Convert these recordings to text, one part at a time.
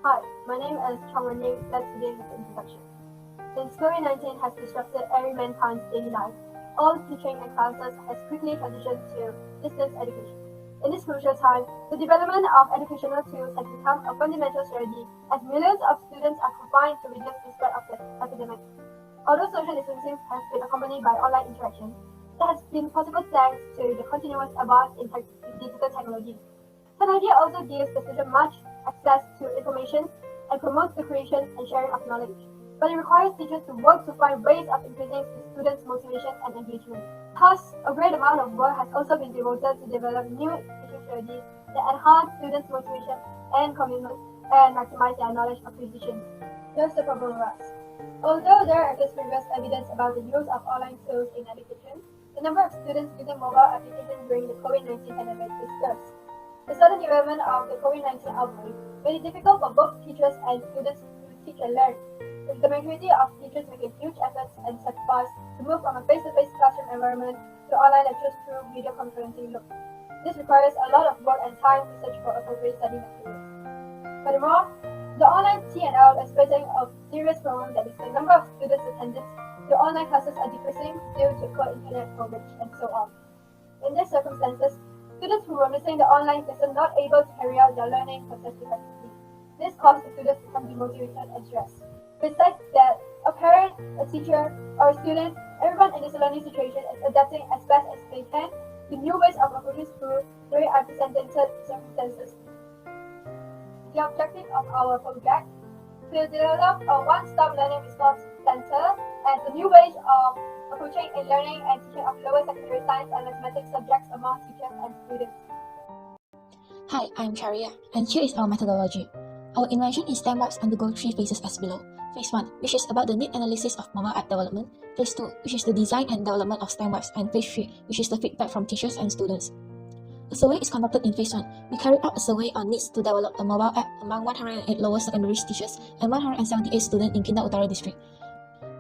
Hi, my name is Chongwen. Let's begin with the introduction. Since COVID-19 has disrupted every mankind's daily life, all teaching and classes has quickly transitioned to distance education. In this crucial time, the development of educational tools has become a fundamental strategy as millions of students are confined to reduce the spread of the epidemic. Although social distancing has been accompanied by online interaction, it has been possible thanks to the continuous advance in digital technology. Technology also gives the student much access to information and promotes the creation and sharing of knowledge, but it requires teachers to work to find ways of increasing the students' motivation and engagement. Thus, a great amount of work has also been devoted to develop new teaching strategies that enhance students' motivation and commitment and maximize their knowledge acquisition. Here's the problem for us. Although there exists previous evidence about the use of online tools in education, the number of students using mobile applications during the COVID-19 pandemic is scarce. The sudden development of the COVID-19 outbreak made it difficult for both teachers and students to teach and learn, with the majority of teachers making huge efforts and sacrifice to move from a face-to-face classroom environment to online lectures through video conferencing loop. This requires a lot of work and time to search for appropriate study materials. Furthermore, the online TNL is facing a serious problem that is the number of students attended to online classes are decreasing due to poor internet coverage and so on. In these circumstances, students who were missing the online class are not able to carry out their learning process effectively. This caused the students to become demotivated and stressed. Besides that, a parent, a teacher, or a student, everyone in this learning situation is adapting as best as they can to new ways of approaching school during unprecedented circumstances. The objective of our project to develop a one-stop learning response center and a new way of approaching a learning and teaching of lower secondary science and mathematics subjects among teachers and students. Hi, I'm Charia, and here is our methodology. Our invention in STEMWebs undergo 3 phases as below. Phase 1, which is about the need analysis of mobile app development. Phase 2, which is the design and development of STEMWebs. And Phase 3, which is the feedback from teachers and students. A survey is conducted in Phase 1. We carried out a survey on needs to develop a mobile app among 108 lower secondary teachers and 178 students in Kinda Utara district.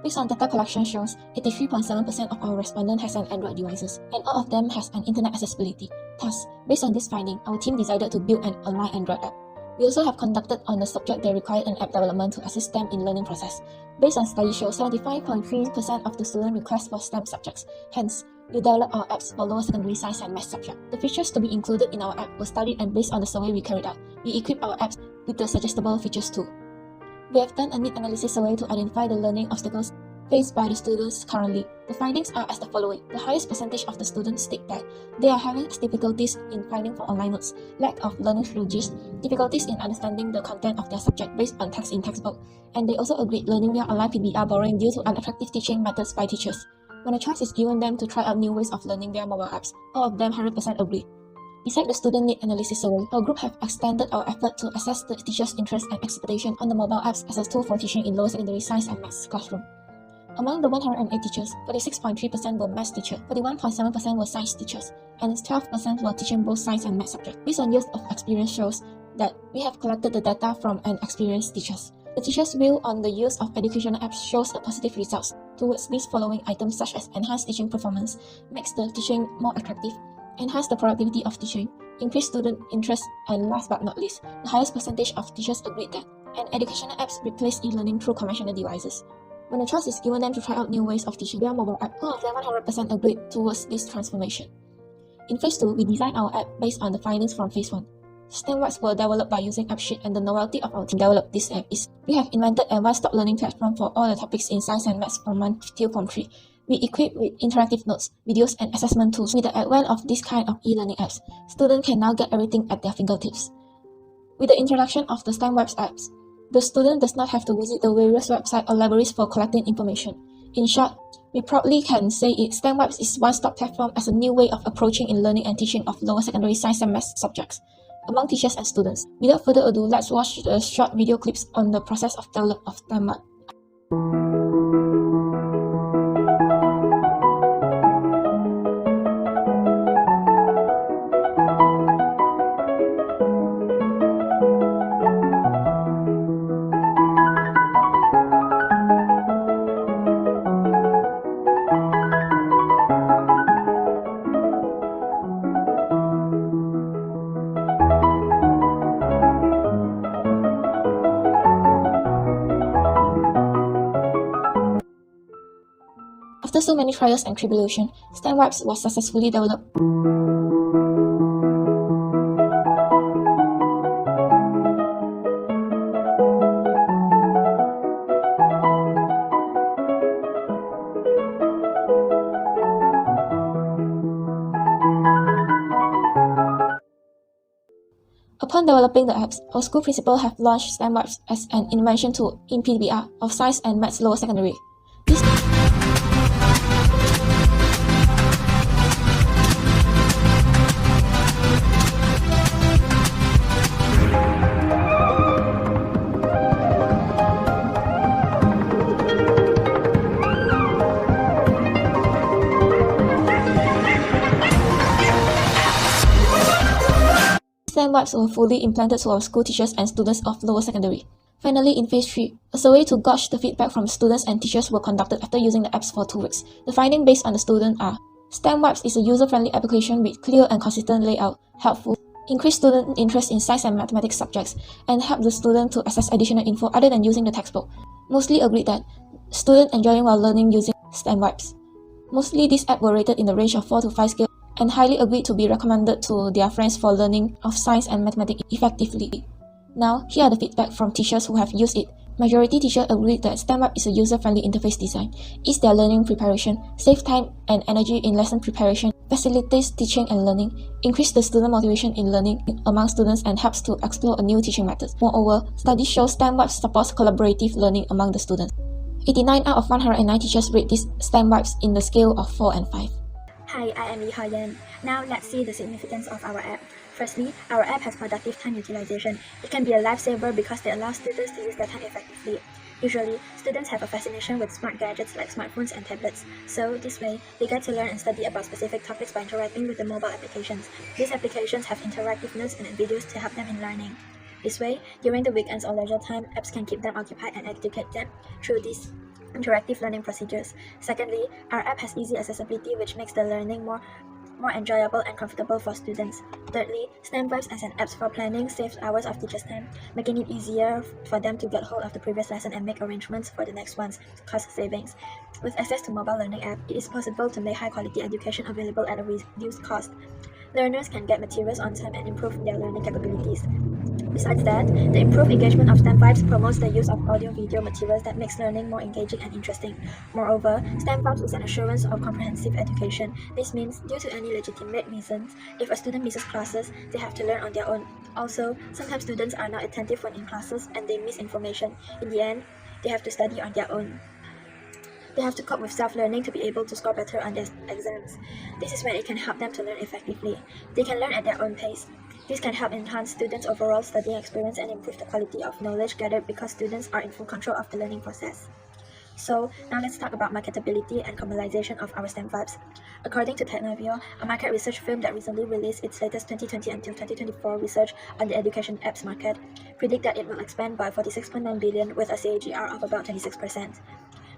Based on data collection shows, 83.7% of our respondents has an Android devices, and all of them has an internet accessibility. Thus, based on this finding, our team decided to build an online Android app. We also have conducted on the subject that required an app development to assist them in learning process. Based on study shows, 75.3% of the student requests for STEM subjects. Hence, we developed our apps for lower secondary science and math subject. The features to be included in our app were studied, and based on the survey we carried out, we equipped our apps with the suggestible features too. We have done a need analysis survey to identify the learning obstacles faced by the students currently. The findings are as the following. The highest percentage of the students state that they are having difficulties in finding for online notes, lack of learning strategies, difficulties in understanding the content of their subject based on text in textbook, and they also agreed learning via online PBR boring due to unattractive teaching methods by teachers. When a choice is given them to try out new ways of learning via mobile apps, all of them 100% agree. Besides the student need analysis survey, our group have extended our effort to assess the teachers' interest and expectation on the mobile apps as a tool for teaching in lower secondary science and maths classroom. Among the 108 teachers, 46.3% were maths teachers, 41.7% were science teachers, and 12% were teaching both science and maths subjects. Based on years of experience shows that we have collected the data from an experienced teachers. The teacher's view on the use of educational apps shows a positive results towards these following items such as enhanced teaching performance, makes the teaching more attractive, enhance the productivity of teaching, increase student interest, and last but not least, the highest percentage of teachers agreed that an educational apps replace e-learning through conventional devices. When a choice is given them to try out new ways of teaching via mobile app, all of them 100% agreed towards this transformation. In Phase 2, we designed our app based on the findings from Phase 1. STEMWebs were developed by using AppSheet, and the novelty of our team developed this app is we have invented a one-stop learning platform for all the topics in science and maths from 1 till Form 3. We equip with interactive notes, videos, and assessment tools. With the advent of this kind of e-learning apps, students can now get everything at their fingertips. With the introduction of the STEMWebs apps, the student does not have to visit the various websites or libraries for collecting information. In short, we proudly can say STEMWebs is one-stop platform as a new way of approaching in learning and teaching of lower secondary science and maths subjects among teachers and students. Without further ado, let's watch the short video clips on the process of development of STEMWebs. After so many trials and tribulations, STEM-Vibes was successfully developed. Upon developing the apps, our school principal have launched STEM-Vibes as an invention tool in PBR of Science and Maths Lower Secondary. This STEM-Vibes were fully implanted to our school teachers and students of lower secondary. Finally, in Phase 3, a survey to gauge the feedback from students and teachers were conducted after using the apps for 2 weeks. The findings based on the student are: STEM-Vibes is a user-friendly application with clear and consistent layout, helpful, increase student interest in science and mathematics subjects, and help the student to access additional info other than using the textbook. Mostly agreed that students enjoying while learning using STEM-Vibes. Mostly, this app were rated in the range of 4 to 5 scale and highly agreed to be recommended to their friends for learning of science and mathematics effectively. Now, here are the feedback from teachers who have used it. Majority teachers agreed that STEM-Vibes is a user-friendly interface design, ease their learning preparation, save time and energy in lesson preparation, facilitates teaching and learning, increase the student motivation in learning among students, and helps to explore a new teaching method. Moreover, studies show STEM-Vibes supports collaborative learning among the students. 89 out of 109 teachers rate this STEM-Vibes in the scale of 4 and 5. Hi, I am Yi Yan. Now let's see the significance of our app. Firstly, our app has productive time utilization. It can be a lifesaver because it allows students to use their time effectively. Usually, students have a fascination with smart gadgets like smartphones and tablets. So this way, they get to learn and study about specific topics by interacting with the mobile applications. These applications have interactive notes and videos to help them in learning. This way, during the weekends or leisure time, apps can keep them occupied and educate them through these interactive learning procedures. Secondly, our app has easy accessibility, which makes the learning more enjoyable and comfortable for students. Thirdly, STEM-Vibes as an app for planning saves hours of teachers' time, making it easier for them to get hold of the previous lesson and make arrangements for the next one's, cost savings. With access to mobile learning app, it is possible to make high-quality education available at a reduced cost. Learners can get materials on time and improve their learning capabilities. Besides that, the improved engagement of STEM-Vibes promotes the use of audio-video materials that makes learning more engaging and interesting. Moreover, STEM-Vibes is an assurance of comprehensive education. This means, due to any legitimate reasons, if a student misses classes, they have to learn on their own. Also, sometimes students are not attentive when in classes and they miss information. In the end, they have to study on their own. They have to cope with self-learning to be able to score better on their exams. This is when it can help them to learn effectively. They can learn at their own pace. This can help enhance students' overall studying experience and improve the quality of knowledge gathered because students are in full control of the learning process. So, now let's talk about marketability and commercialization of our STEM-Vibes. According to Technavio, a market research firm that recently released its latest 2020 until 2024 research on the education apps market, predict that it will expand by 46.9 billion with a CAGR of about 26%.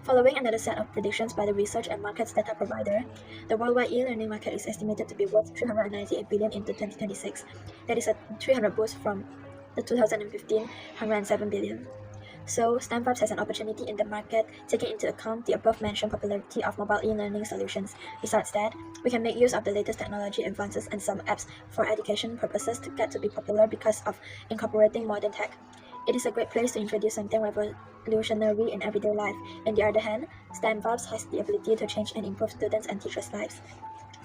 Following another set of predictions by the research and markets data provider, the worldwide e-learning market is estimated to be worth 398 billion in 2026. That is a 300 boost from the 2015 107 billion. So, STEM-Vibes has an opportunity in the market, taking into account the above-mentioned popularity of mobile e-learning solutions. Besides that, we can make use of the latest technology advances and some apps for education purposes to get to be popular because of incorporating modern tech. It is a great place to introduce something revolutionary in everyday life. On the other hand, STEM-Vibes has the ability to change and improve students' and teachers' lives.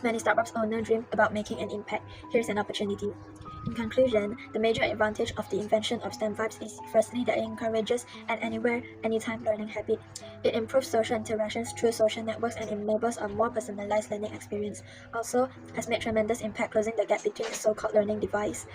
Many startups owners dream about making an impact. Here's an opportunity. In conclusion, the major advantage of the invention of STEM-Vibes is firstly that it encourages an anywhere, anytime learning habit. It improves social interactions through social networks and enables a more personalized learning experience. Also, has made tremendous impact closing the gap between the so-called learning device.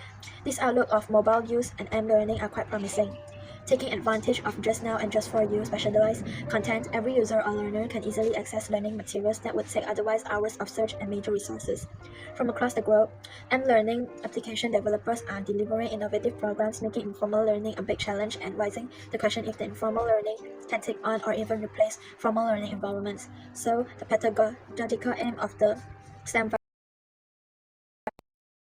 This outlook of mobile use and m-learning are quite promising. Taking advantage of just now and just for you specialized content, every user or learner can easily access learning materials that would take otherwise hours of search and major resources. From across the globe, m-learning application developers are delivering innovative programs, making informal learning a big challenge and raising the question if the informal learning can take on or even replace formal learning environments. So, the pedagogical aim of the STEM